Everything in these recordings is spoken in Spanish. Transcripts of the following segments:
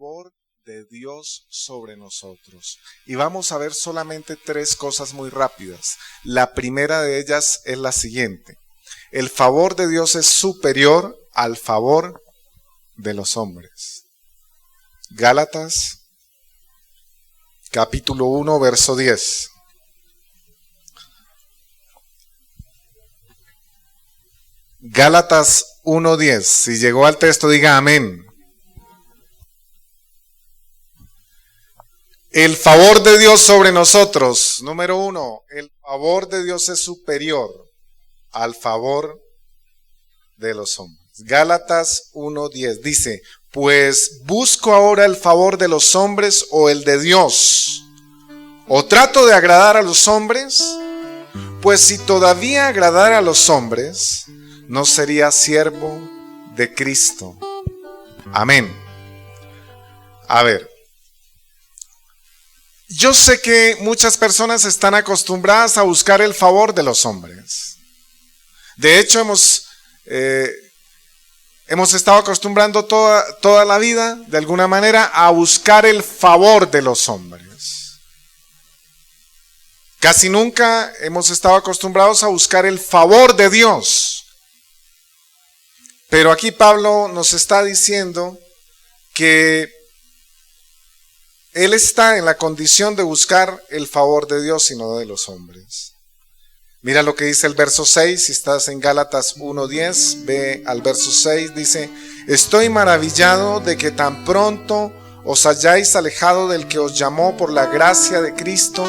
favor de Dios sobre nosotros. Y vamos a ver solamente 3 cosas muy rápidas. La primera de ellas es la siguiente. El favor de Dios es superior al favor de los hombres. Gálatas, capítulo 1, verso 10. Gálatas 1:10. Si llegó al texto, diga amén. El favor de Dios sobre nosotros. Número 1, el favor de Dios es superior al favor de los hombres. Gálatas 1:10 dice: pues busco ahora el favor de los hombres o el de Dios. ¿O trato de agradar a los hombres? Pues si todavía agradara a los hombres, no sería siervo de Cristo. Amén. A ver, yo sé que muchas personas están acostumbradas a buscar el favor de los hombres. De hecho, hemos estado acostumbrando toda la vida, de alguna manera, a buscar el favor de los hombres. Casi nunca hemos estado acostumbrados a buscar el favor de Dios. Pero aquí Pablo nos está diciendo que él está en la condición de buscar el favor de Dios y no de los hombres. Mira lo que dice el verso 6, si estás en Gálatas 1:10, ve al verso 6, dice: estoy maravillado de que tan pronto os hayáis alejado del que os llamó por la gracia de Cristo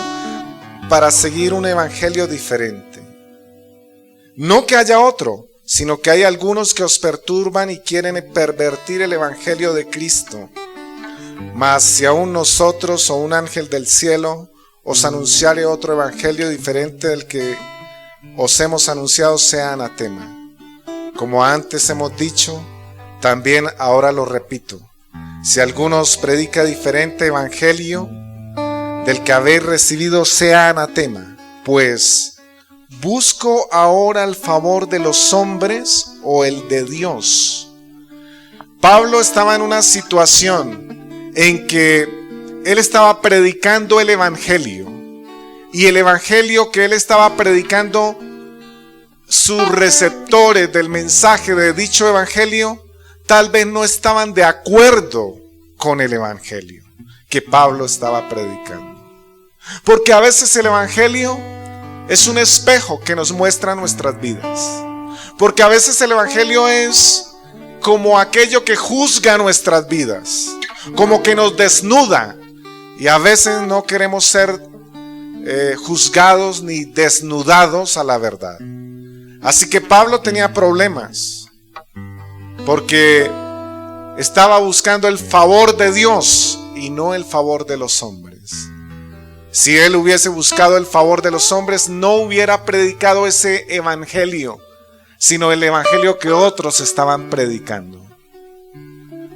para seguir un evangelio diferente. No que haya otro, sino que hay algunos que os perturban y quieren pervertir el evangelio de Cristo. Mas si aún nosotros o un ángel del cielo os anunciare otro evangelio diferente del que os hemos anunciado, sea anatema. Como antes hemos dicho, también ahora lo repito: si alguno os predica diferente evangelio del que habéis recibido, sea anatema. Pues busco ahora el favor de los hombres o el de Dios. Pablo estaba en una situación en que él estaba predicando el evangelio, y el evangelio que él estaba predicando, sus receptores del mensaje de dicho evangelio tal vez no estaban de acuerdo con el evangelio que Pablo estaba predicando. Porque a veces el evangelio es un espejo que nos muestra nuestras vidas. Porque a veces el evangelio es como aquello que juzga nuestras vidas, como que nos desnuda, y a veces no queremos ser juzgados ni desnudados a la verdad. Así que Pablo tenía problemas porque estaba buscando el favor de Dios y no el favor de los hombres. Si él hubiese buscado el favor de los hombres, no hubiera predicado ese evangelio, sino el evangelio que otros estaban predicando.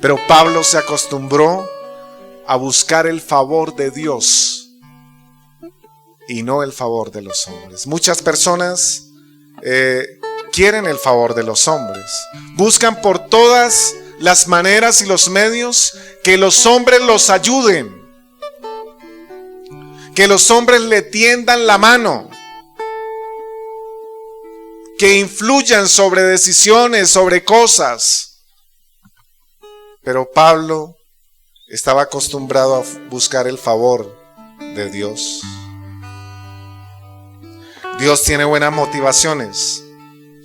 Pero Pablo se acostumbró a buscar el favor de Dios y no el favor de los hombres. Muchas personas quieren el favor de los hombres. Buscan por todas las maneras y los medios que los hombres los ayuden, que los hombres le tiendan la mano, que influyan sobre decisiones, sobre cosas. Pero Pablo estaba acostumbrado a buscar el favor de Dios. Dios tiene buenas motivaciones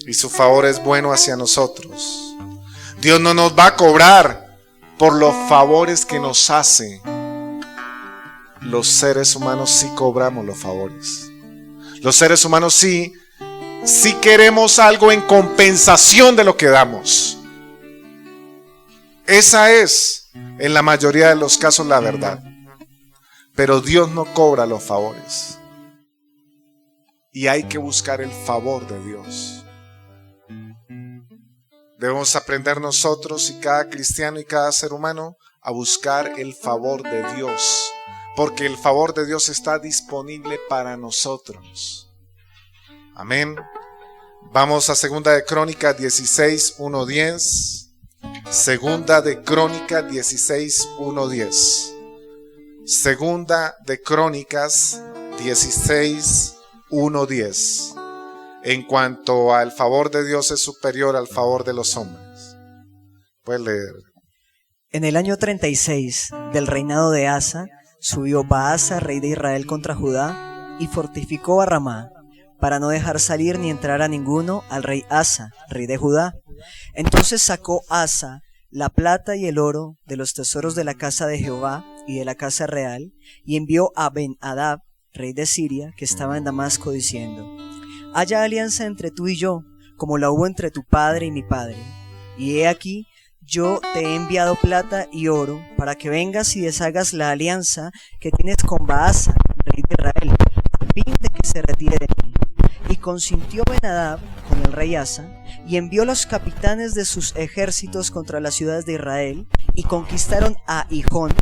y su favor es bueno hacia nosotros. Dios no nos va a cobrar por los favores que nos hace. Los seres humanos sí cobramos los favores. Los seres humanos sí queremos algo en compensación de lo que damos. Esa es, en la mayoría de los casos, la verdad. Pero Dios no cobra los favores. Y hay que buscar el favor de Dios. Debemos aprender nosotros y cada cristiano y cada ser humano a buscar el favor de Dios. Porque el favor de Dios está disponible para nosotros. Amén. Vamos a 2 de Crónicas 16, 1-10. Segunda de Crónicas 16, 1, 10. Segunda de Crónicas 16, 1, 10. En cuanto al favor de Dios es superior al favor de los hombres. Puedes leer. En el año 36 del reinado de Asa, subió Baasa, rey de Israel, contra Judá y fortificó a Ramá, para no dejar salir ni entrar a ninguno al rey Asa, rey de Judá. Entonces sacó Asa la plata y el oro de los tesoros de la casa de Jehová y de la casa real, y envió a Ben-Hadad, rey de Siria, que estaba en Damasco, diciendo: haya alianza entre tú y yo, como la hubo entre tu padre y mi padre. Y he aquí, yo te he enviado plata y oro, para que vengas y deshagas la alianza que tienes con Baasa, rey de Israel, a fin de que se retire de mí. Y consintió Ben-Hadad con el rey Asa, y envió los capitanes de sus ejércitos contra las ciudades de Israel, y conquistaron a Hijón,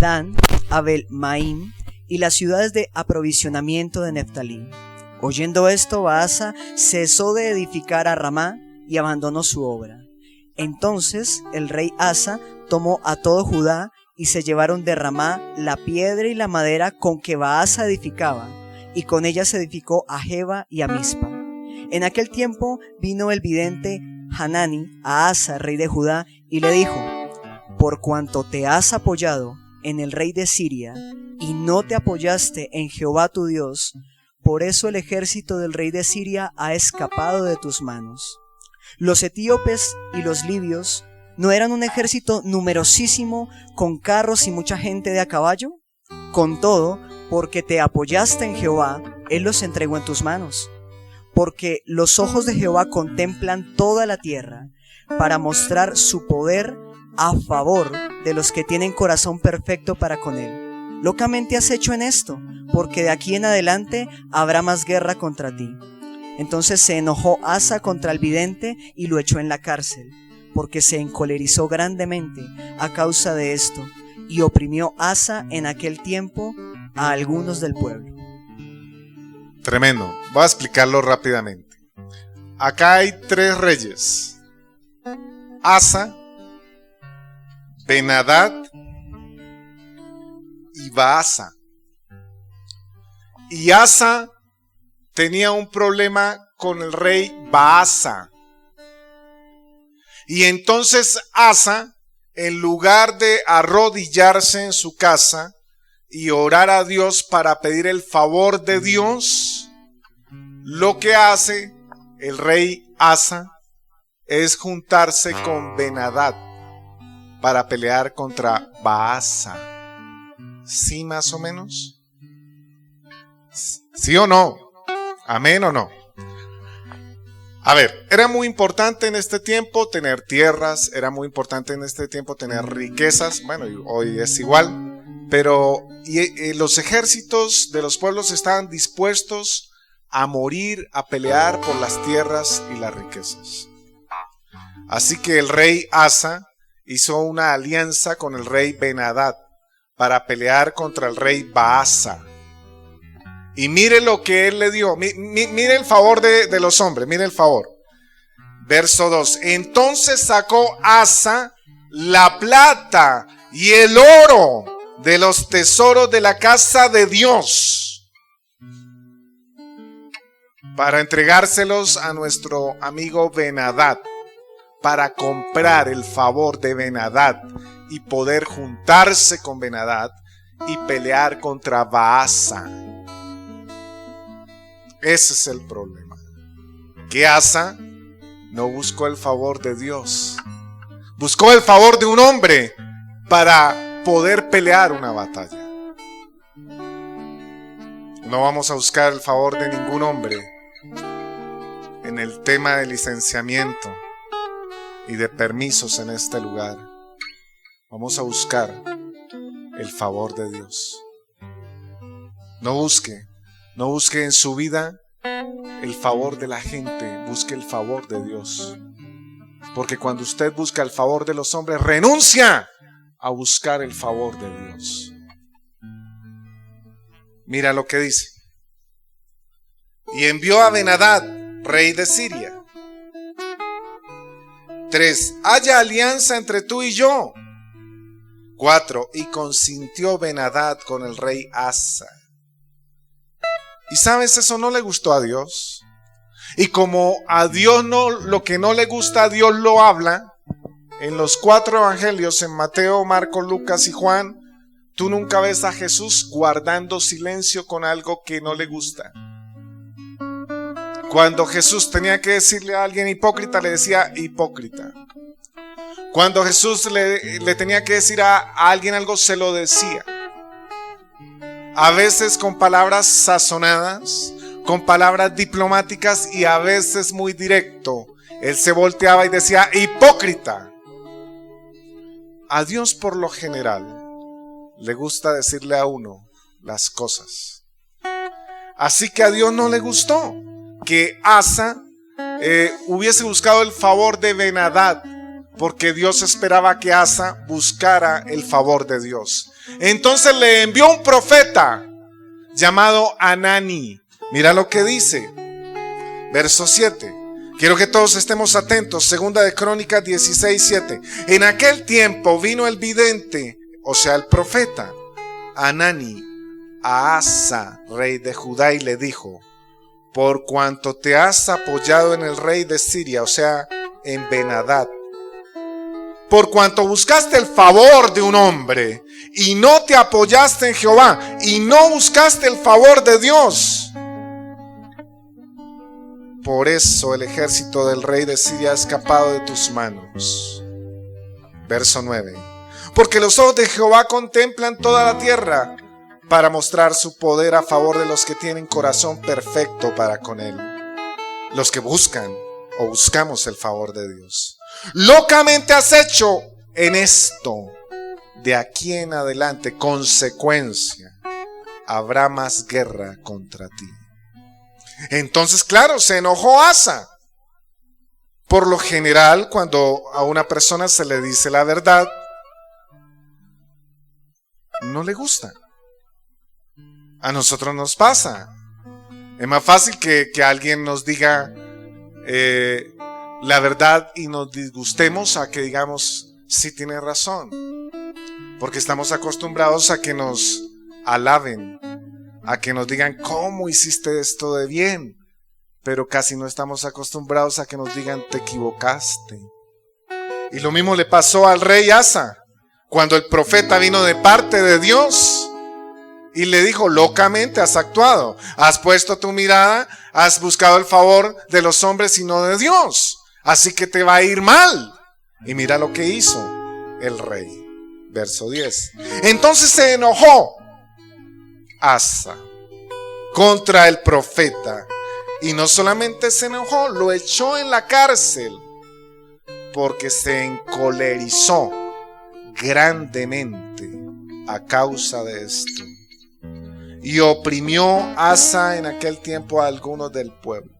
Dan, Abel-Maim, y las ciudades de aprovisionamiento de Neftalí. Oyendo esto, Baasa cesó de edificar a Ramá y abandonó su obra. Entonces el rey Asa tomó a todo Judá, y se llevaron de Ramá la piedra y la madera con que Baasa edificaba, y con ella se edificó a Jeba y a Mizpa. En aquel tiempo vino el vidente Hanani a Asa, rey de Judá, y le dijo: por cuanto te has apoyado en el rey de Siria, y no te apoyaste en Jehová tu Dios, por eso el ejército del rey de Siria ha escapado de tus manos. Los etíopes y los libios ¿no eran un ejército numerosísimo, con carros y mucha gente de a caballo? Con todo, porque te apoyaste en Jehová, Él los entregó en tus manos. Porque los ojos de Jehová contemplan toda la tierra, para mostrar su poder a favor de los que tienen corazón perfecto para con Él. Locamente has hecho en esto, porque de aquí en adelante habrá más guerra contra ti. Entonces se enojó Asa contra el vidente y lo echó en la cárcel, porque se encolerizó grandemente a causa de esto, y oprimió Asa en aquel tiempo a algunos del pueblo. Tremendo. Voy a explicarlo rápidamente. Acá hay tres reyes: Asa, Ben-Hadad y Baasa. Y Asa tenía un problema con el rey Baasa. Y entonces Asa, en lugar de arrodillarse en su casa y orar a Dios para pedir el favor de Dios, lo que hace el rey Asa es juntarse con Ben-Hadad para pelear contra Baasa. ¿Sí, más o menos? ¿Sí o no? ¿Amén o no? A ver, era muy importante en este tiempo tener tierras, era muy importante en este tiempo tener riquezas. Bueno, hoy es igual, pero los ejércitos de los pueblos estaban dispuestos a morir, a pelear por las tierras y las riquezas. Así que el rey Asa hizo una alianza con el rey Ben-Hadad para pelear contra el rey Baasa. Y mire lo que él le dio. Mire el favor de los hombres. Mire el favor. Verso 2. Entonces sacó Asa la plata y el oro de los tesoros de la casa de Dios para entregárselos a nuestro amigo Ben-Hadad, para comprar el favor de Ben-Hadad y poder juntarse con Ben-Hadad y pelear contra Baasa. Ese es el problema, que Asa no buscó el favor de Dios, buscó el favor de un hombre para poder pelear una batalla. No vamos a buscar el favor de ningún hombre en el tema de licenciamiento y de permisos en este lugar. Vamos a buscar el favor de Dios. No busque en su vida el favor de la gente, busque el favor de Dios. Porque cuando usted busca el favor de los hombres, renuncia a buscar el favor de Dios. Mira lo que dice. Y envió a Ben-Hadad, rey de Siria, 3. Haya alianza entre tú y yo. 4. Y consintió Ben-Hadad con el rey Asa. Y sabes, eso no le gustó a Dios. Y como a Dios no, lo que no le gusta a Dios lo habla, en los 4 evangelios, en Mateo, Marcos, Lucas y Juan, tú nunca ves a Jesús guardando silencio con algo que no le gusta. Cuando Jesús tenía que decirle a alguien hipócrita, le decía hipócrita. Cuando Jesús le tenía que decir a alguien algo, se lo decía. A veces con palabras sazonadas, con palabras diplomáticas y a veces muy directo. Él se volteaba y decía hipócrita. A Dios por lo general le gusta decirle a uno las cosas. Así que a Dios no le gustó que Asa hubiese buscado el favor de Ben-Hadad, porque Dios esperaba que Asa buscara el favor de Dios. Entonces le envió un profeta llamado Hanani. Mira lo que dice, verso 7. Quiero que todos estemos atentos. Segunda de Crónicas 16:7. En aquel tiempo vino el vidente, o sea el profeta Hanani, a Asa, rey de Judá, y le dijo: por cuanto te has apoyado en el rey de Siria, o sea en Ben-Hadad, por cuanto buscaste el favor de un hombre y no te apoyaste en Jehová y no buscaste el favor de Dios, por eso el ejército del rey de Siria ha escapado de tus manos. Verso 9. Porque los ojos de Jehová contemplan toda la tierra para mostrar su poder a favor de los que tienen corazón perfecto para con él, los que buscan o buscamos el favor de Dios. Locamente has hecho en esto. De aquí en adelante, consecuencia, habrá más guerra contra ti. Entonces, claro, se enojó Asa. Por lo general, cuando a una persona se le dice la verdad, no le gusta. A nosotros nos pasa. Es más fácil que alguien nos diga la verdad y nos disgustemos a que digamos, sí tiene razón. Porque estamos acostumbrados a que nos alaben, a que nos digan, ¿cómo hiciste esto de bien? Pero casi no estamos acostumbrados a que nos digan, te equivocaste. Y lo mismo le pasó al rey Asa, cuando el profeta vino de parte de Dios y le dijo, locamente has actuado, has puesto tu mirada, has buscado el favor de los hombres y no de Dios, así que te va a ir mal. Y mira lo que hizo el rey. Verso 10. Entonces se enojó Asa contra el profeta, y no solamente se enojó, lo echó en la cárcel, porque se encolerizó grandemente a causa de esto, y oprimió Asa en aquel tiempo a algunos del pueblo.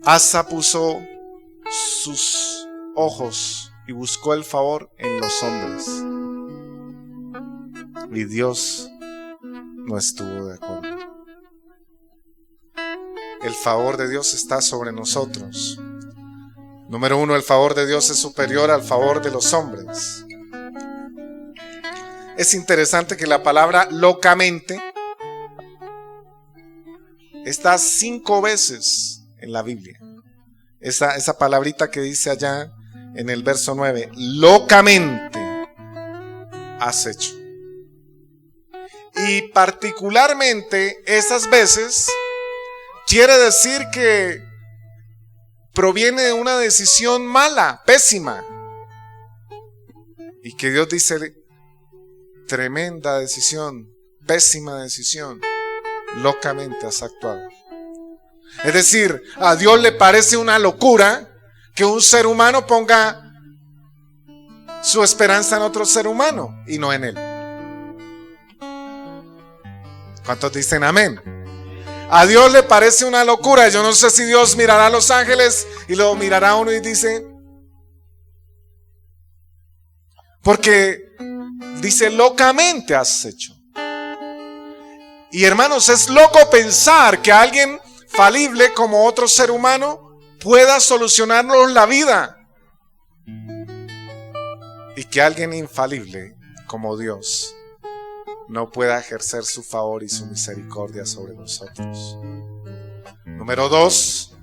Asa puso sus ojos y buscó el favor en los hombres, y Dios no estuvo de acuerdo. El favor de Dios está sobre nosotros. Número 1, el favor de Dios es superior al favor de los hombres. Es interesante que la palabra locamente está 5 veces en la Biblia. Esa palabrita que dice allá en el verso 9, locamente has hecho. Y particularmente esas veces quiere decir que proviene de una decisión mala, pésima. Y que Dios dice, tremenda decisión, pésima decisión, locamente has actuado. Es decir, a Dios le parece una locura que un ser humano ponga su esperanza en otro ser humano y no en él. ¿Cuántos dicen amén? A Dios le parece una locura. Yo no sé si Dios mirará a los ángeles y lo mirará a uno y dice, porque dice locamente has hecho. Y hermanos, es loco pensar que alguien falible como otro ser humano pueda solucionarnos la vida. Y que alguien infalible como Dios no pueda ejercer su favor y su misericordia sobre nosotros. Número 2,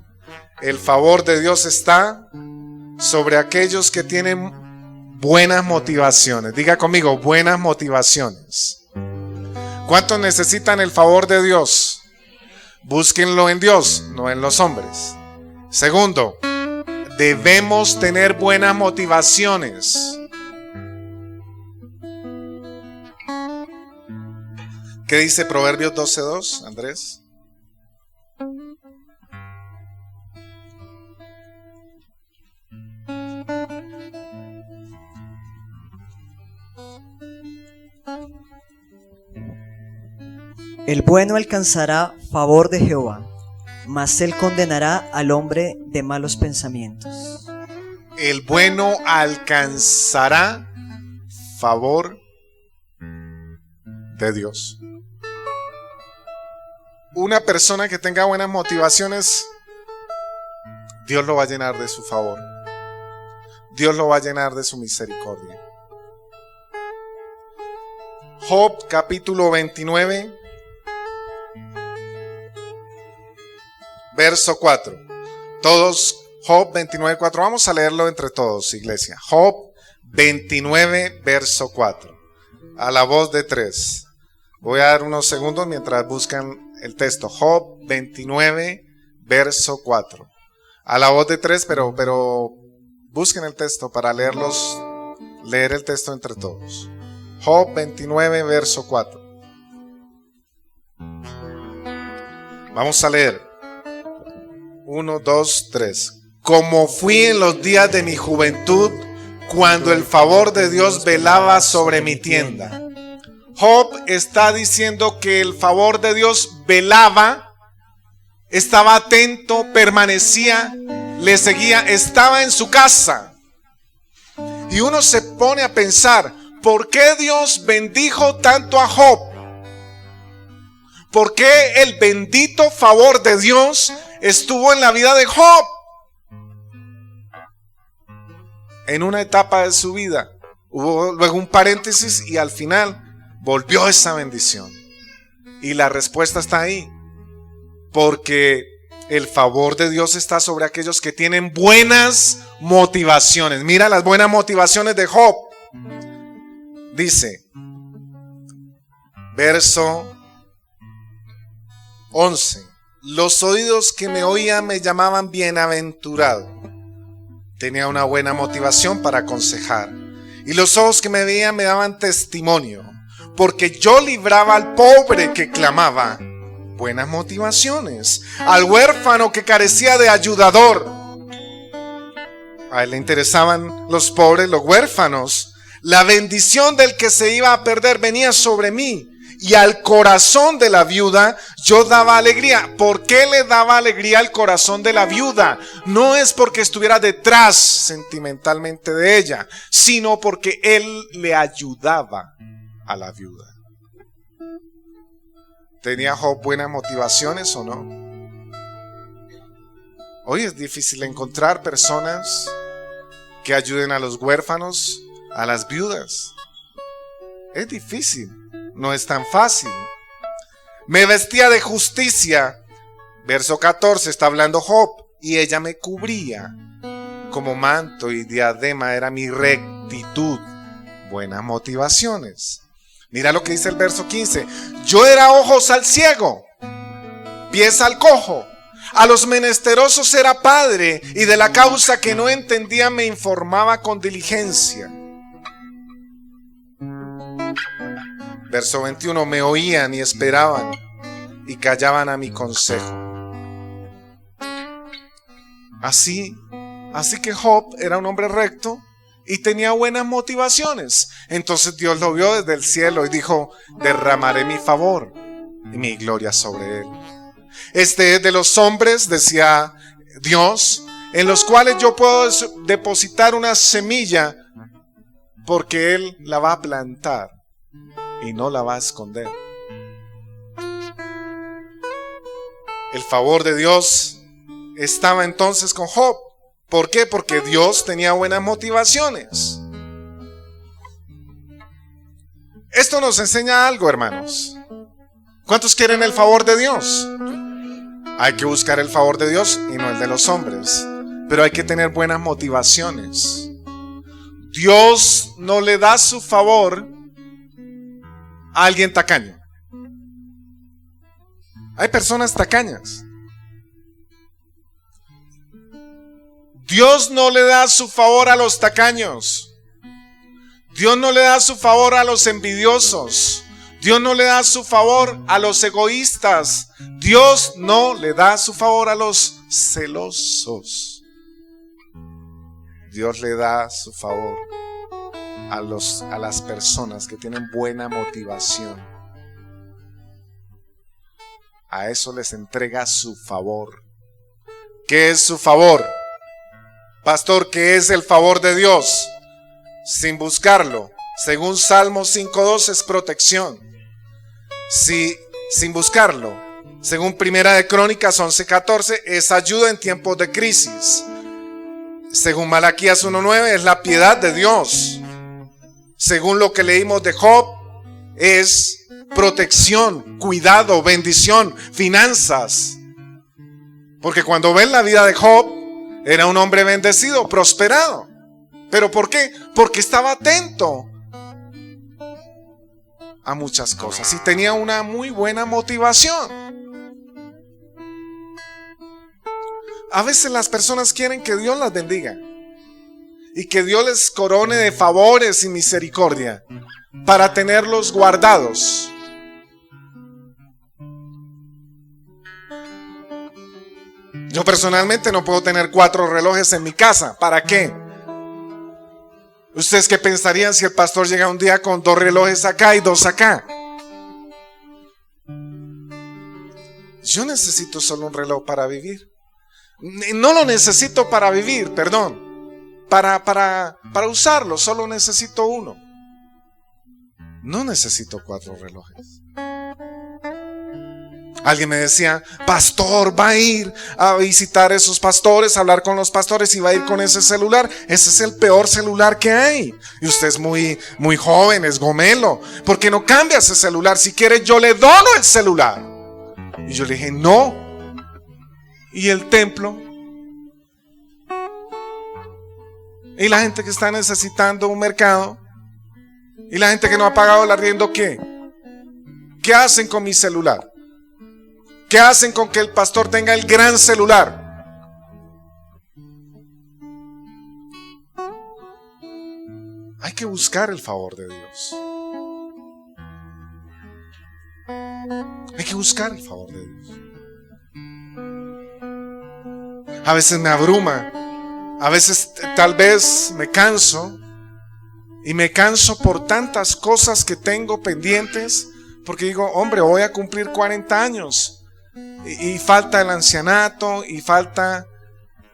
el favor de Dios está sobre aquellos que tienen buenas motivaciones. Diga conmigo, buenas motivaciones. ¿Cuántos necesitan el favor de Dios? Búsquenlo en Dios, no en los hombres. Segundo, debemos tener buenas motivaciones. ¿Qué dice Proverbios 12:2, Andrés? El bueno alcanzará favor de Jehová, mas él condenará al hombre de malos pensamientos. El bueno alcanzará favor de Dios. Una persona que tenga buenas motivaciones, Dios lo va a llenar de su favor. Dios lo va a llenar de su misericordia. Job capítulo 29, verso 4. Todos, Job 29:4. Vamos a leerlo entre todos, iglesia. Job 29, verso 4. A la voz de 3. Voy a dar unos segundos mientras buscan el texto. Job 29, verso 4. A la voz de 3, pero busquen el texto para leer el texto entre todos. Job 29, verso 4. Vamos a leer. 1, 2, 3. Como fui en los días de mi juventud, cuando el favor de Dios velaba sobre mi tienda. Job está diciendo que el favor de Dios velaba, estaba atento, permanecía, le seguía, estaba en su casa. Y uno se pone a pensar, ¿por qué Dios bendijo tanto a Job? ¿Por qué el bendito favor de Dios estuvo en la vida de Job? En una etapa de su vida hubo luego un paréntesis y al final volvió esa bendición. Y la respuesta está ahí. Porque el favor de Dios está sobre aquellos que tienen buenas motivaciones. Mira las buenas motivaciones de Job. Dice, verso 11. Los oídos que me oían me llamaban bienaventurado. Tenía una buena motivación para aconsejar. Y los ojos que me veían me daban testimonio. Porque yo libraba al pobre que clamaba. Buenas motivaciones. Al huérfano que carecía de ayudador. A él le interesaban los pobres, los huérfanos. La bendición del que se iba a perder venía sobre mí. Y al corazón de la viuda yo daba alegría. ¿Por qué le daba alegría al corazón de la viuda? No es porque estuviera detrás sentimentalmente de ella, sino porque él le ayudaba a la viuda. ¿Tenía Job buenas motivaciones o no? Hoy es difícil encontrar personas que ayuden a los huérfanos, a las viudas. Es difícil. No es tan fácil. Me vestía de justicia. Verso 14 está hablando Job. Y ella me cubría. Como manto y diadema era mi rectitud. Buenas motivaciones. Mira lo que dice el verso 15. Yo era ojos al ciego, pies al cojo. A los menesterosos era padre. Y de la causa que no entendía me informaba con diligencia. Verso 21, me oían y esperaban y callaban a mi consejo. Así que Job era un hombre recto y tenía buenas motivaciones. Entonces Dios lo vio desde el cielo y dijo, derramaré mi favor y mi gloria sobre él. Este es de los hombres, decía Dios, en los cuales yo puedo depositar una semilla porque él la va a plantar y no la va a esconder. El favor de Dios estaba entonces con Job. ¿Por qué? Porque Dios tenía buenas motivaciones. Esto nos enseña algo, hermanos. ¿Cuántos quieren el favor de Dios? Hay que buscar el favor de Dios y no el de los hombres. Pero hay que tener buenas motivaciones. Dios no le da su favor a alguien tacaño. Hay personas tacañas. Dios no le da su favor a los tacaños. Dios no le da su favor a los envidiosos. Dios no le da su favor a los egoístas. Dios no le da su favor a los celosos. Dios le da su favor a las personas que tienen buena motivación. A eso les entrega su favor. ¿Qué es su favor? Pastor, ¿qué es el favor de Dios? Sin buscarlo, según Salmo 5:2 es protección. Sin buscarlo, según Primera de Crónicas 11:14 es ayuda en tiempos de crisis. Según Malaquías 1:9 es la piedad de Dios. Según lo que leímos de Job es protección, cuidado, bendición, finanzas. Porque cuando ven la vida de Job, era un hombre bendecido, prosperado. ¿Pero por qué? Porque estaba atento a muchas cosas y tenía una muy buena motivación. A veces las personas quieren que Dios las bendiga y que Dios les corone de favores y misericordia para tenerlos guardados. Yo personalmente no puedo tener 4 relojes en mi casa. ¿Para qué? ¿Ustedes qué pensarían si el pastor llega un día con 2 relojes acá y 2 acá? Yo necesito solo un reloj para vivir. No lo necesito para vivir, perdón. Para usarlo, solo necesito uno. No necesito 4 relojes. Alguien me decía, pastor, va a ir a visitar a esos pastores, a hablar con los pastores y va a ir con ese celular. Ese es el peor celular que hay. Y usted es muy joven, es gomelo. ¿Por qué no cambia ese celular? Si quiere, yo le dono el celular. Y yo le dije, no. ¿Y el templo? ¿Y la gente que está necesitando un mercado? ¿Y la gente que no ha pagado el arriendo qué? ¿Qué hacen con mi celular? ¿Qué hacen con que el pastor tenga el gran celular? Hay que buscar el favor de Dios. Hay que buscar el favor de Dios. A veces me abruma, a veces tal vez me canso, y me canso por tantas cosas que tengo pendientes, porque digo, hombre, voy a cumplir 40 años. Y falta el ancianato, y falta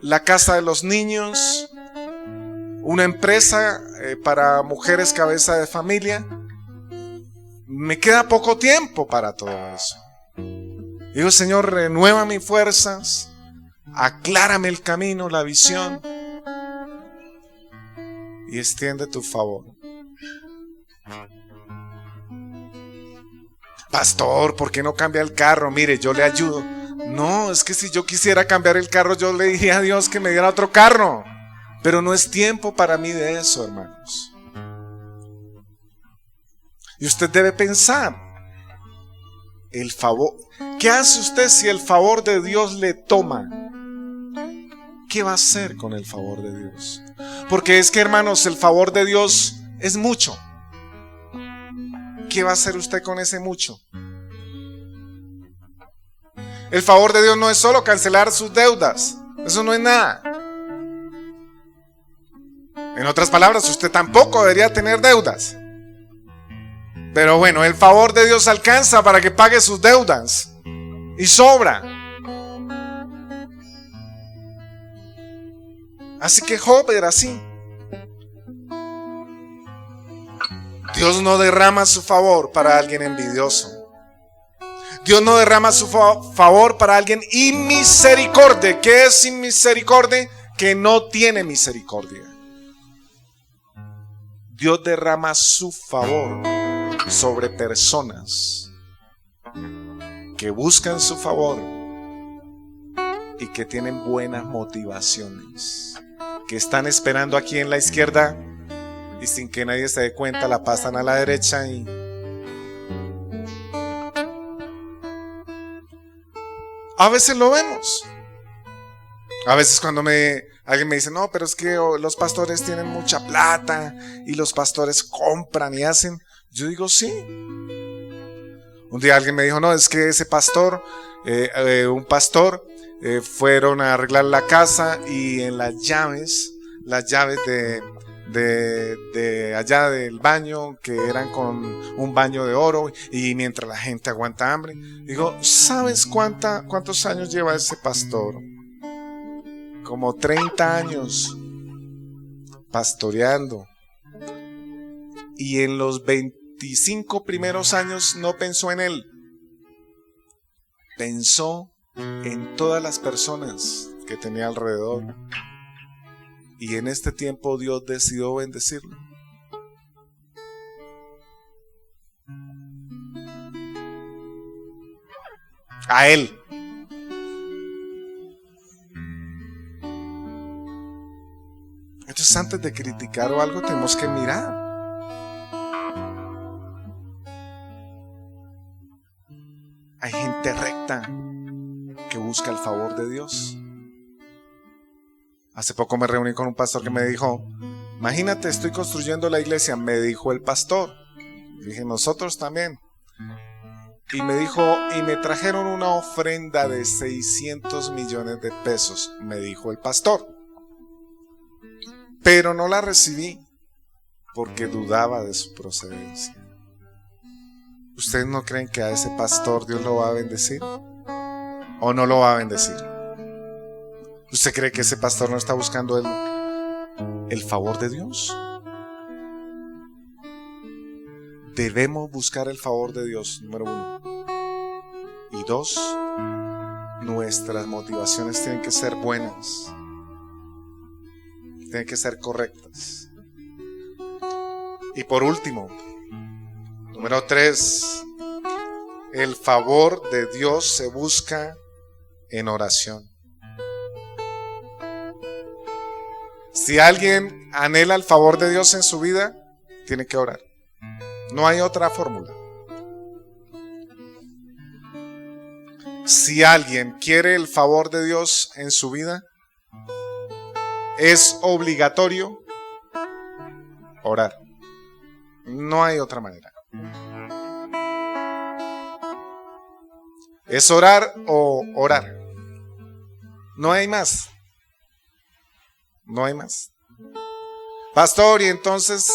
la casa de los niños, una empresa para mujeres cabeza de familia. Me queda poco tiempo para todo eso. Digo, Señor, renueva mis fuerzas, aclárame el camino, la visión, y extiende tu favor. Pastor, ¿por qué no cambia el carro? Mire, yo le ayudo. No, es que si yo quisiera cambiar el carro, yo le diría a Dios que me diera otro carro. Pero no es tiempo para mí de eso, hermanos. Y usted debe pensar, el favor, ¿qué hace usted si el favor de Dios le toma? ¿Qué va a hacer con el favor de Dios? Porque es que, hermanos, el favor de Dios es mucho. ¿Qué va a hacer usted con ese mucho? El favor de Dios no es solo cancelar sus deudas. Eso no es nada. En otras palabras, usted tampoco debería tener deudas. Pero bueno, el favor de Dios alcanza para que pague sus deudas. Y sobra. Así que Job era así. Dios no derrama su favor para alguien envidioso. Dios no derrama su favor para alguien inmisericordia. ¿Qué es inmisericordia? Que no tiene misericordia. Dios derrama su favor sobre personas que buscan su favor y que tienen buenas motivaciones, que están esperando aquí en la izquierda y sin que nadie se dé cuenta la pasan a la derecha y a veces lo vemos. A veces cuando alguien me dice, no, pero es que los pastores tienen mucha plata y los pastores compran y hacen. Yo digo, sí. Un día alguien me dijo, no, es que ese pastor, un pastor, fueron a arreglar la casa y en las llaves de allá del baño, que eran con un baño de oro, y mientras la gente aguanta hambre, digo, ¿sabes cuántos años lleva ese pastor? Como 30 años pastoreando, y en los 25 primeros años no pensó en él, pensó en todas las personas que tenía alrededor. Y en este tiempo Dios decidió bendecirlo. A él. Entonces, antes de criticar o algo, tenemos que mirar. Hay gente recta que busca el favor de Dios. Hace poco me reuní con un pastor que me dijo, imagínate, estoy construyendo la iglesia, me dijo el pastor. Dije, nosotros también. Y me dijo, y me trajeron una ofrenda de 600 millones de pesos, me dijo el pastor. Pero no la recibí porque dudaba de su procedencia. ¿Ustedes no creen que a ese pastor Dios lo va a bendecir? ¿O no lo va a bendecir? ¿Usted cree que ese pastor no está buscando el favor de Dios? Debemos buscar el favor de Dios, número 1. Y 2, nuestras motivaciones tienen que ser buenas. Tienen que ser correctas. Y por último, número 3, el favor de Dios se busca en oración. Si alguien anhela el favor de Dios en su vida, tiene que orar. No hay otra fórmula. Si alguien quiere el favor de Dios en su vida, es obligatorio orar. No hay otra manera. Es orar o orar. No hay más. No hay más. Pastor, y entonces,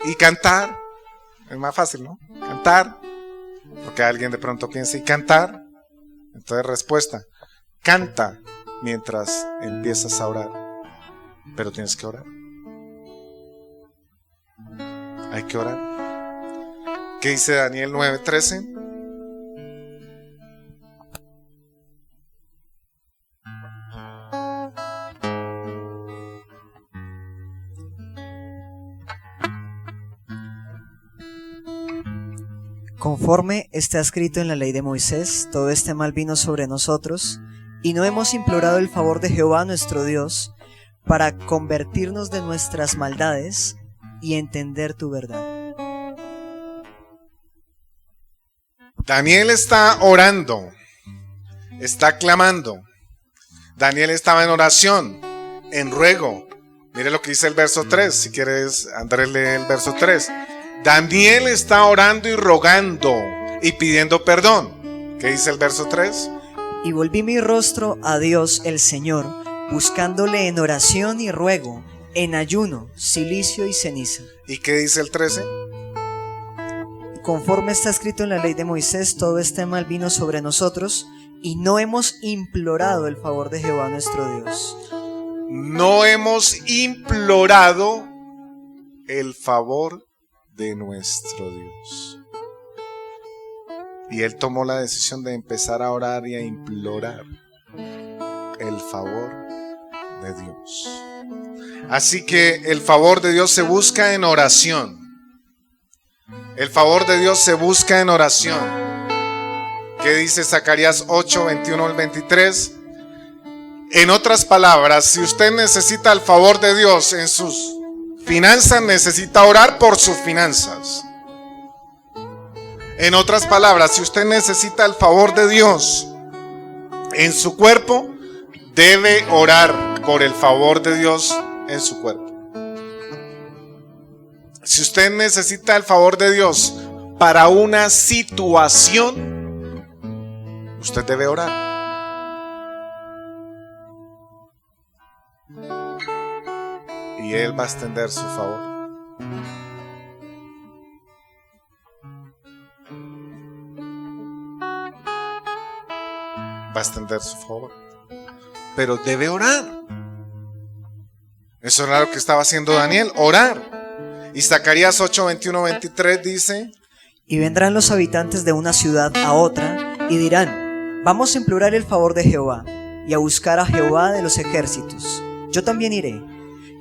y cantar, es más fácil, ¿no? Cantar, porque alguien de pronto piensa, ¿y cantar? Entonces respuesta, canta mientras empiezas a orar, pero tienes que orar. Hay que orar. ¿Qué dice Daniel 9:13? Conforme está escrito en la ley de Moisés, todo este mal vino sobre nosotros, y no hemos implorado el favor de Jehová nuestro Dios, para convertirnos de nuestras maldades y entender tu verdad. Daniel está orando, está clamando. Daniel estaba en oración, en ruego. Mire lo que dice el verso 3, si quieres, Andrés, lee el verso 3. Daniel está orando y rogando y pidiendo perdón. ¿Qué dice el verso 3? Y volví mi rostro a Dios el Señor, buscándole en oración y ruego, en ayuno, cilicio y ceniza. ¿Y qué dice el 13? Conforme está escrito en la ley de Moisés, todo este mal vino sobre nosotros, y no hemos implorado el favor de Jehová nuestro Dios. No hemos implorado el favor de nuestro Dios. Y él tomó la decisión de empezar a orar y a implorar el favor de Dios. Así que el favor de Dios se busca en oración. El favor de Dios se busca en oración. ¿Qué dice Zacarías 8, 21 al 23? En otras palabras, si usted necesita el favor de Dios en sus finanzas, necesita orar por sus finanzas. En otras palabras, si usted necesita el favor de Dios en su cuerpo, debe orar por el favor de Dios en su cuerpo. Si usted necesita el favor de Dios para una situación, usted debe orar. Y Él va a extender su favor. Va a extender su favor. Pero debe orar. Eso era lo que estaba haciendo Daniel, orar. Y Zacarías 8, 21, 23 dice: Y vendrán los habitantes de una ciudad a otra y dirán: vamos a implorar el favor de Jehová y a buscar a Jehová de los ejércitos. Yo también iré.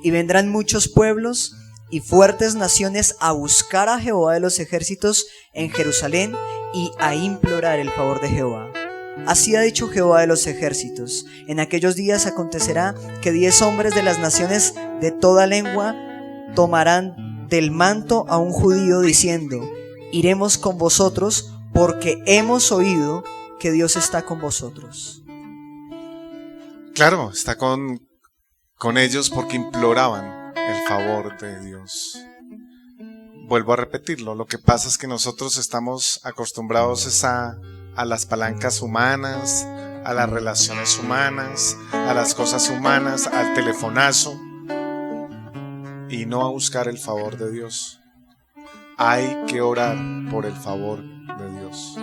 Y vendrán muchos pueblos y fuertes naciones a buscar a Jehová de los ejércitos en Jerusalén y a implorar el favor de Jehová. Así ha dicho Jehová de los ejércitos: en aquellos días acontecerá que 10 hombres de las naciones de toda lengua tomarán del manto a un judío diciendo: iremos con vosotros porque hemos oído que Dios está con vosotros. Claro, está con ellos porque imploraban el favor de Dios. Vuelvo a repetirlo, lo que pasa es que nosotros estamos acostumbrados a las palancas humanas, a las relaciones humanas, a las cosas humanas, al telefonazo, y no a buscar el favor de Dios. Hay que orar por el favor de Dios.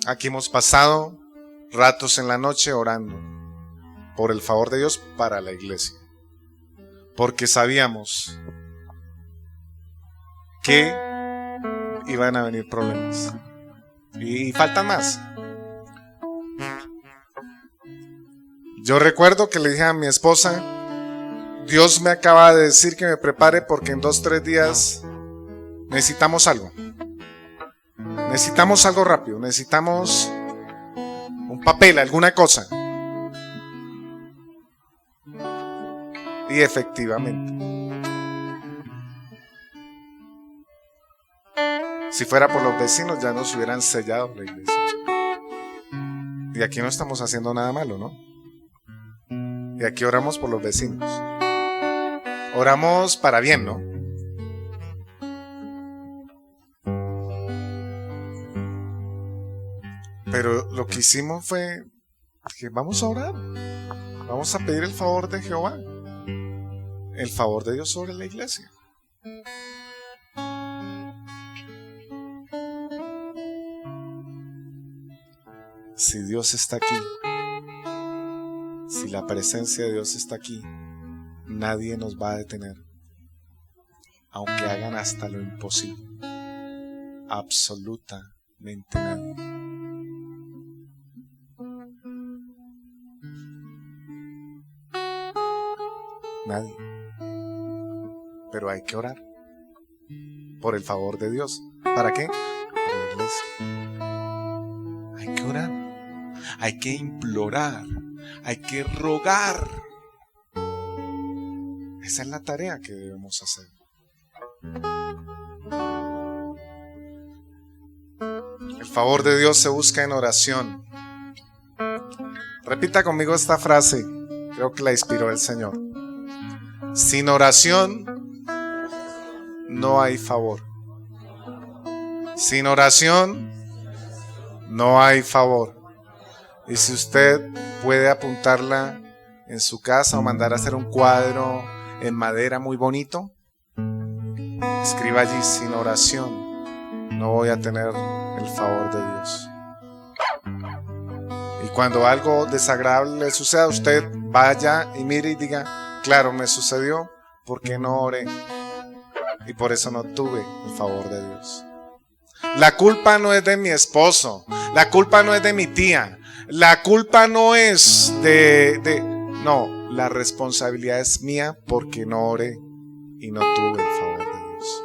Aquí hemos pasado ratos en la noche orando por el favor de Dios para la iglesia, porque sabíamos que iban a venir problemas y faltan más. Yo recuerdo que le dije a mi esposa: Dios me acaba de decir que me prepare porque en 2-3 días necesitamos algo. Necesitamos algo rápido, necesitamos un papel, alguna cosa. Y efectivamente, si fuera por los vecinos ya nos hubieran sellado la iglesia. Y aquí no estamos haciendo nada malo, ¿no? Y aquí oramos por los vecinos. Oramos para bien, ¿no? Pero lo que hicimos fue que vamos a orar. Vamos a pedir el favor de Jehová, el favor de Dios sobre la iglesia. Si Dios está aquí, si la presencia de Dios está aquí, nadie nos va a detener, aunque hagan hasta lo imposible. Absolutamente nadie. Nadie. Pero hay que orar por el favor de Dios. ¿Para qué? Para la iglesia. Hay que orar, hay que implorar, hay que rogar. Esa es la tarea que debemos hacer. El favor de Dios se busca en oración. Repita conmigo esta frase, creo que la inspiró el Señor. Sin oración no hay favor. Sin oración no hay favor. Y si usted puede apuntarla en su casa o mandar a hacer un cuadro en madera muy bonito, escriba allí: sin oración no voy a tener el favor de Dios. Y cuando algo desagradable le suceda, usted vaya y mire y diga: claro, me sucedió porque no oré y por eso no tuve el favor de Dios. La culpa no es de mi esposo, la culpa no es de mi tía, la culpa no es no, la responsabilidad es mía porque no oré y no tuve el favor de Dios.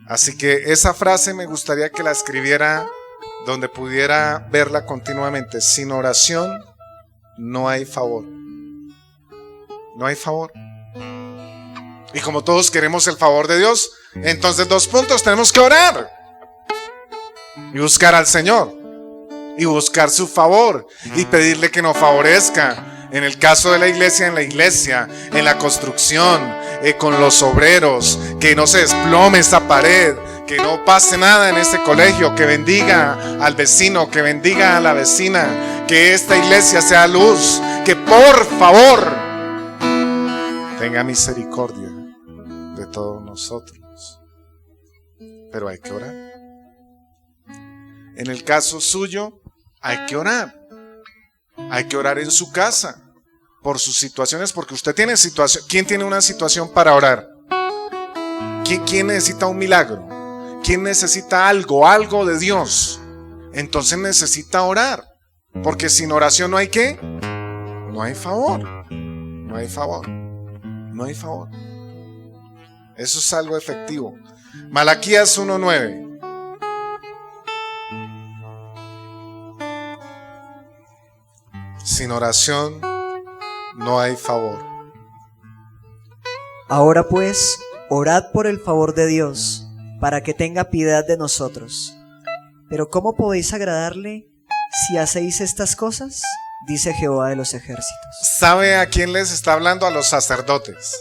Así que esa frase me gustaría que la escribiera donde pudiera verla continuamente. Sin oración no hay favor. No hay favor. Y como todos queremos el favor de Dios, entonces 2 puntos: tenemos que orar y buscar al Señor y buscar su favor y pedirle que nos favorezca. En el caso de la iglesia, en la construcción, con los obreros, que no se desplome esa pared, que no pase nada en este colegio, que bendiga al vecino, que bendiga a la vecina, que esta iglesia sea luz, que por favor tenga misericordia de todos nosotros. Pero hay que orar. En el caso suyo, hay que orar. Hay que orar en su casa por sus situaciones, porque usted tiene situación. ¿Quién tiene una situación para orar? ¿Quién necesita un milagro? ¿Quién necesita algo de Dios? Entonces necesita orar, porque sin oración no hay ¿qué? No hay favor. No hay favor. No hay favor. Eso es algo efectivo. Malaquías 1:9. Sin oración no hay favor. Ahora pues, orad por el favor de Dios, para que tenga piedad de nosotros. Pero ¿cómo podéis agradarle si hacéis estas cosas? Dice Jehová de los ejércitos. ¿Sabe a quién les está hablando? A los sacerdotes.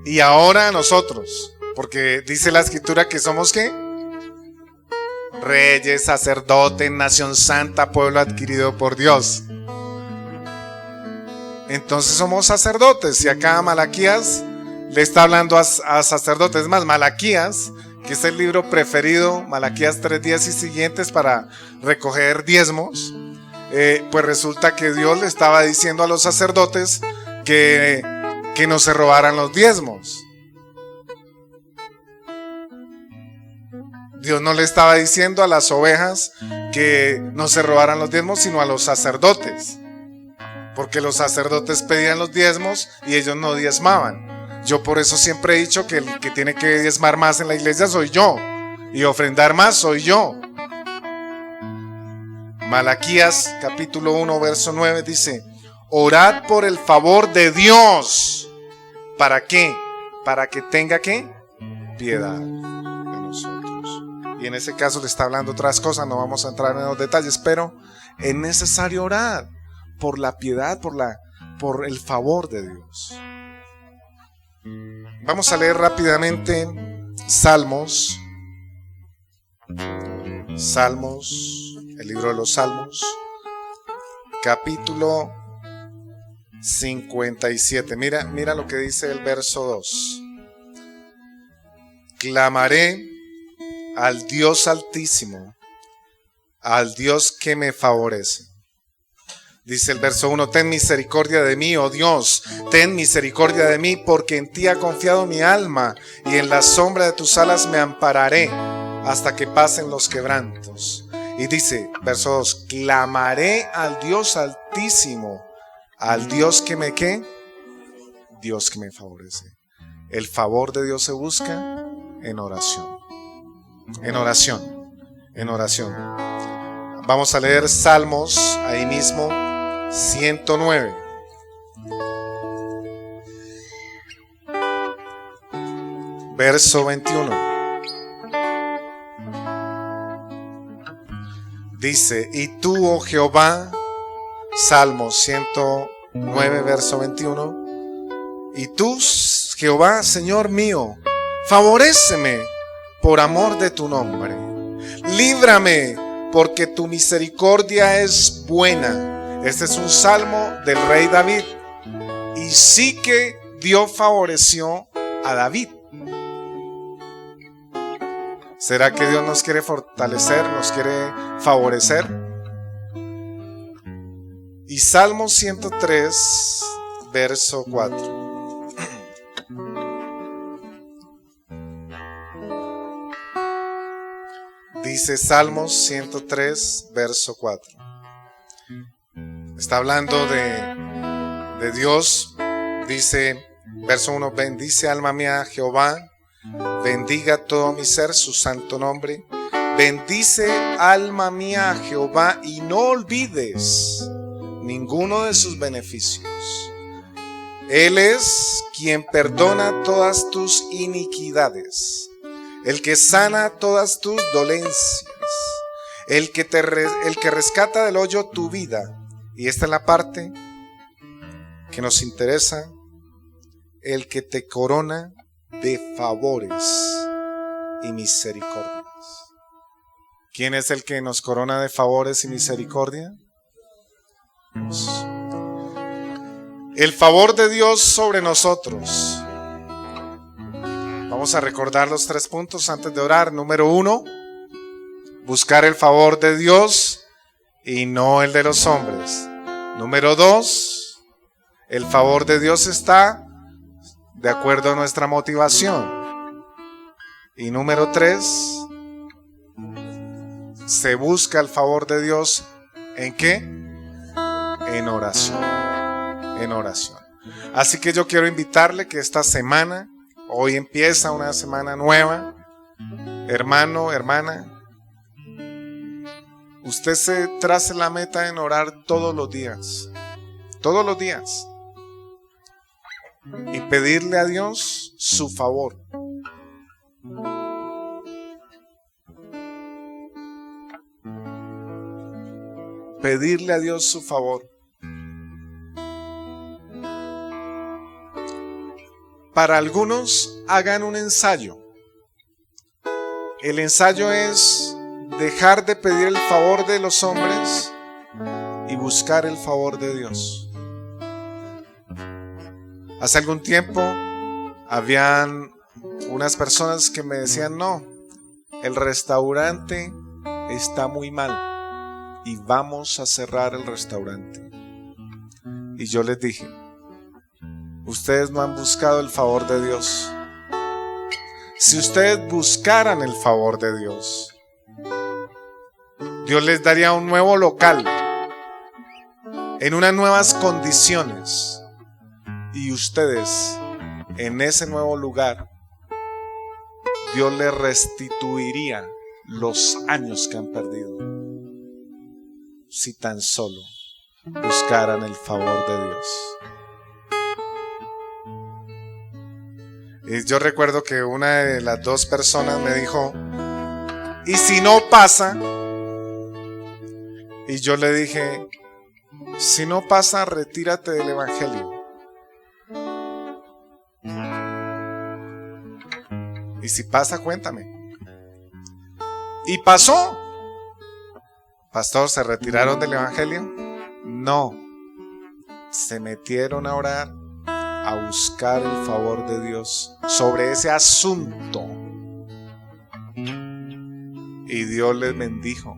Y ahora a nosotros, porque dice la escritura que somos ¿qué? Reyes, sacerdotes, nación santa, pueblo adquirido por Dios. Entonces somos sacerdotes. Y acá Malaquías le está hablando a sacerdotes. Es más, Malaquías, que es el libro preferido, Malaquías 3:10 y siguientes, para recoger diezmos, pues resulta que Dios le estaba diciendo a los sacerdotes que no se robaran los diezmos. Dios no le estaba diciendo a las ovejas que no se robaran los diezmos, sino a los sacerdotes, porque los sacerdotes pedían los diezmos y ellos no diezmaban. Yo por eso siempre he dicho que el que tiene que diezmar más en la iglesia soy yo, y ofrendar más soy yo. Malaquías capítulo 1 verso 9 dice: orad por el favor de Dios. ¿Para qué? Para que tenga ¿qué? Piedad de nosotros. Y en ese caso le está hablando otras cosas, no vamos a entrar en los detalles, pero es necesario orar por la piedad, por el favor de Dios. Vamos a leer rápidamente Salmos, el libro de los Salmos, capítulo 57. Mira lo que dice el verso 2. Clamaré al Dios altísimo, al Dios que me favorece. Dice el verso 1: ten misericordia de mí, oh Dios, ten misericordia de mí, porque en ti ha confiado mi alma, y en la sombra de tus alas me ampararé hasta que pasen los quebrantos. Y dice, verso 2: clamaré al Dios altísimo, al Dios que me ¿qué? Dios que me favorece. El favor de Dios se busca en oración. En oración. En oración. Vamos a leer Salmos, ahí mismo, 109. Verso 21. Dice: y tú, oh Jehová, Salmos 109, verso 21. Y tú, Jehová, Señor mío, favoréceme por amor de tu nombre. Líbrame, porque tu misericordia es buena. Este es un salmo del rey David. Y sí que Dios favoreció a David. ¿Será que Dios nos quiere fortalecer, nos quiere favorecer? Y Salmo 103, verso 4. Dice Salmos 103, verso 4. Está hablando de Dios. Dice, verso 1, bendice alma mía a Jehová, bendiga todo mi ser su santo nombre. Bendice alma mía a Jehová y no olvides ninguno de sus beneficios. Él es quien perdona todas tus iniquidades, el que sana todas tus dolencias, el que rescata del hoyo tu vida. Y esta es la parte que nos interesa: el que te corona de favores y misericordias. ¿Quién es el que nos corona de favores y misericordia? Dios. El favor de Dios sobre nosotros. Vamos a recordar los 3 puntos antes de orar. Número 1, buscar el favor de Dios y no el de los hombres. Número 2, el favor de Dios está de acuerdo a nuestra motivación. Y número 3, se busca el favor de Dios ¿en qué? En oración. En oración. Así que yo quiero invitarle que esta semana, hoy empieza una semana nueva. Hermano, hermana, usted se trace la meta en orar todos los días. Todos los días. Y pedirle a Dios su favor. Pedirle a Dios su favor. Para algunos, hagan un ensayo. El ensayo es dejar de pedir el favor de los hombres y buscar el favor de Dios. Hace algún tiempo habían unas personas que me decían: no, el restaurante está muy mal y vamos a cerrar el restaurante. Y yo les dije: ustedes no han buscado el favor de Dios. Si ustedes buscaran el favor de Dios, Dios les daría un nuevo local en unas nuevas condiciones, y ustedes en ese nuevo lugar Dios les restituiría los años que han perdido, si tan solo buscaran el favor de Dios. Y yo recuerdo que una de las 2 personas me dijo: ¿y si no pasa? Y yo le dije: si no pasa, retírate del evangelio. Y si pasa, cuéntame. Y pasó. Pastor, ¿se retiraron del evangelio? No. Se metieron a orar, a buscar el favor de Dios sobre ese asunto. Y Dios les bendijo.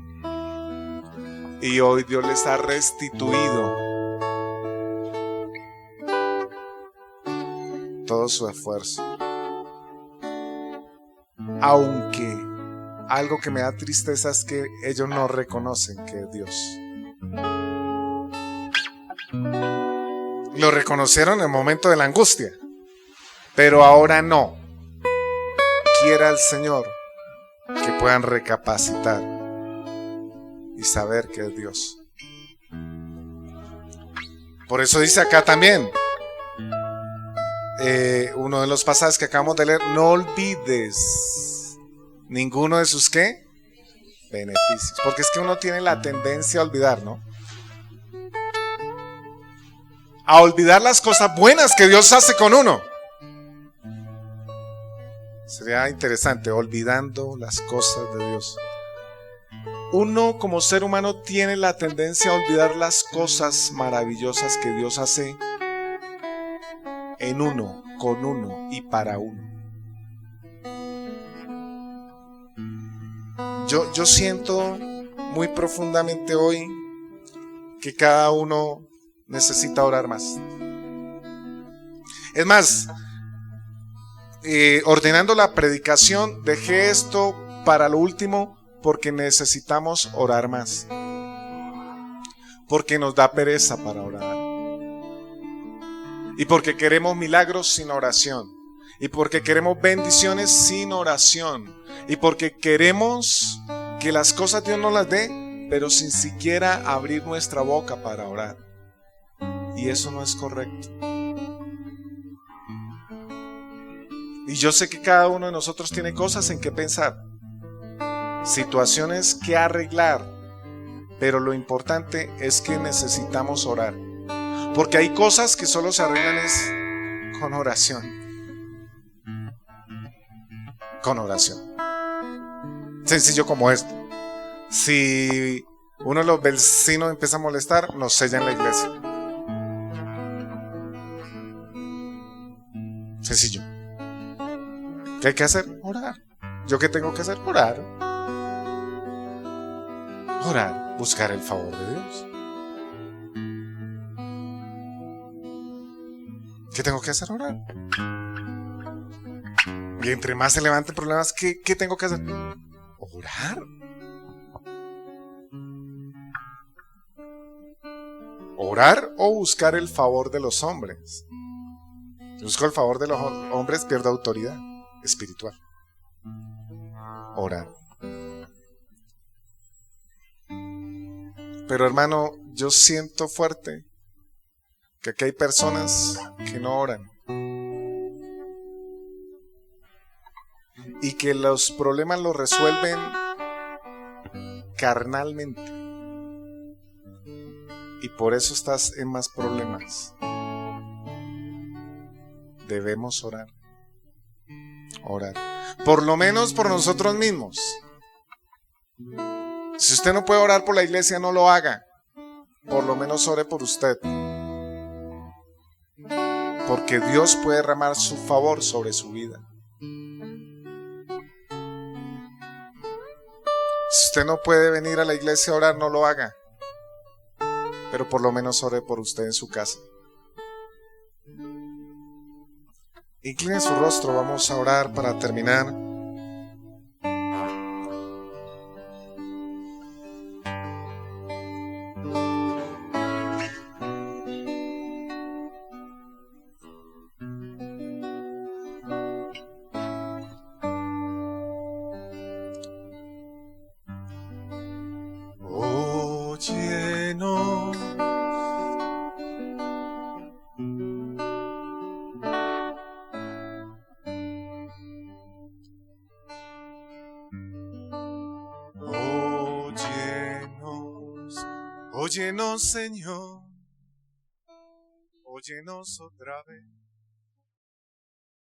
Y hoy Dios les ha restituido todo su esfuerzo. Aunque algo que me da tristeza es que ellos no reconocen que es Dios. Lo reconocieron en el momento de la angustia, pero ahora no. Quiera el Señor que puedan recapacitar y saber que es Dios. Por eso dice acá también, uno de los pasajes que acabamos de leer: no olvides ninguno de sus ¿qué? Beneficios. Porque es que uno tiene la tendencia a olvidar, ¿no? A olvidar las cosas buenas que Dios hace con uno. Sería interesante, olvidando las cosas de Dios. Uno como ser humano tiene la tendencia a olvidar las cosas maravillosas que Dios hace en uno, con uno y para uno. Yo siento muy profundamente hoy que cada uno necesita orar más. Es más, ordenando la predicación, dejé esto para lo último porque necesitamos orar más. Porque nos da pereza para orar. Y porque queremos milagros sin oración. Y porque queremos bendiciones sin oración. Y porque queremos que las cosas Dios nos las dé, pero sin siquiera abrir nuestra boca para orar. Y eso no es correcto. Y yo sé que cada uno de nosotros tiene cosas en que pensar, situaciones que arreglar, pero lo importante es que necesitamos orar, porque hay cosas que solo se arreglan es con oración. Con oración. Sencillo como esto. Si uno de los vecinos empieza a molestar, nos sellan la iglesia. Sencillo. ¿Qué hay que hacer? Orar. ¿Yo qué tengo que hacer? Orar. Orar, buscar el favor de Dios. ¿Qué tengo que hacer? Orar. Y entre más se levanten problemas, ¿qué tengo que hacer? Orar. Orar o buscar el favor de los hombres. Si busco el favor de los hombres, pierdo autoridad espiritual. Orar. Pero hermano, yo siento fuerte que aquí hay personas que no oran y que los problemas los resuelven carnalmente y por eso estás en más problemas. Debemos orar. Orar. Por lo menos por nosotros mismos. Si usted no puede orar por la iglesia, no lo haga. Por lo menos ore por usted. Porque Dios puede derramar su favor sobre su vida. Si usted no puede venir a la iglesia a orar, no lo haga. Pero por lo menos ore por usted en su casa. Incline su rostro, vamos a orar para terminar. Óyenos. Óyenos, Señor, óyenos otra vez.